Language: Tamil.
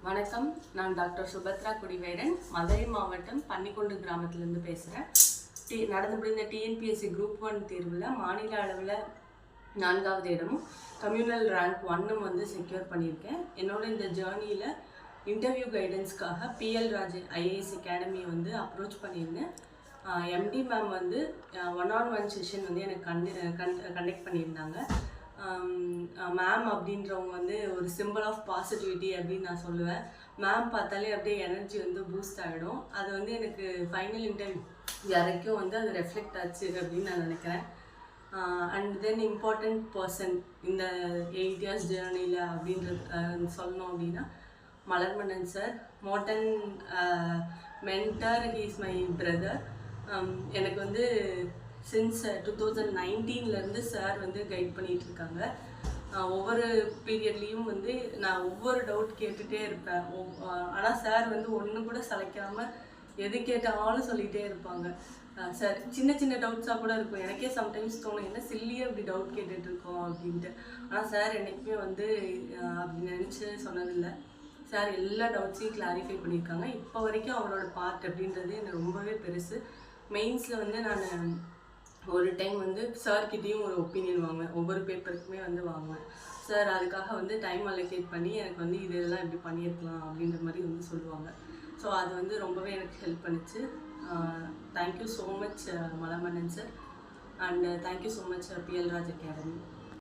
வணக்கம். நான் டாக்டர் சுபத்ரா குடிவேரன், மதுரை மாவட்டம் பன்னிக்கொண்டு கிராமத்திலேருந்து பேசுகிறேன். நடந்து முடிந்த டிஎன்பிஎஸ்சி குரூப் 1 தேர்வில் மாநில அளவில் 4வது இடமும் கம்யூனல் ரேங்க் 1ம் வந்து செக்யூர் பண்ணியிருக்கேன். என்னோட இந்த ஜேர்னியில் இன்டர்வியூ கைடன்ஸ்க்காக பிஎல் ராஜ் ஐஏஎஸ் அகாடமியை வந்து அப்ரோச் பண்ணியிருந்தேன். எம்டி மேம் வந்து 1-on-1 செஷன் வந்து எனக்கு கண்டக்ட் பண்ணியிருந்தாங்க. மேம் அப்படின்றவங்க வந்து ஒரு சிம்பிள் ஆஃப் பாசிட்டிவிட்டி அப்படின்னு நான் சொல்லுவேன். மேம் பார்த்தாலே அப்படியே எனர்ஜி வந்து பூஸ்ட் ஆகிடும். அது வந்து எனக்கு ஃபைனல் இன்டர்வியூ வரைக்கும் வந்து அது ரெஃப்ளெக்ட் ஆச்சு அப்படின்னு நான் நினைக்கிறேன். அண்ட் தென் இம்பார்ட்டண்ட் பர்சன் இந்த 8 years ஜேர்னியில் அப்படின்றது சொல்லணும் அப்படின்னா மலர்மன்னன் சார், மோட்டன் mentor, he is my brother. எனக்கு வந்து சின்ஸ் 2019 சார் வந்து கைட் பண்ணிகிட்டு இருக்காங்க. ஒவ்வொரு பீரியட்லேயும் வந்து நான் ஒவ்வொரு டவுட் கேட்டுகிட்டே இருப்பேன். ஆனால் சார் வந்து ஒன்று கூட சளைக்காமல் எது கேட்டாலும் சொல்லிகிட்டே இருப்பாங்க. சார் சின்ன சின்ன டவுட்ஸாக கூட இருக்கும். எனக்கே சம்டைம்ஸ் தோணும், என்ன சில்லியாக இப்படி டவுட் கேட்டுட்ருக்கோம் அப்படின்ட்டு. ஆனால் சார் என்றைக்குமே வந்து அப்படி நினச்சி சொன்னதில்லை. சார் எல்லா டவுட்ஸையும் கிளாரிஃபை பண்ணியிருக்காங்க. இப்போ வரைக்கும் அவரோட பார்ட் அப்படின்றது எனக்கு ரொம்பவே பெருசு. மெயின்ஸில் வந்து நான் ஒரு டைம் வந்து சார்கிட்டையும் ஒரு ஒப்பீனியன் வாங்குவேன். ஒவ்வொரு பேப்பருக்குமே வந்து வாங்குவேன். சார் அதுக்காக வந்து டைம் அலோகேட் பண்ணி எனக்கு வந்து இதெல்லாம் இப்படி பண்ணியிருக்கலாம் அப்படின்ற மாதிரி வந்து சொல்லுவாங்க. ஸோ அது வந்து ரொம்பவே எனக்கு ஹெல்ப் பண்ணிச்சு. Thank you so much Malarmannan sir, and thank you so much PL Raj academy.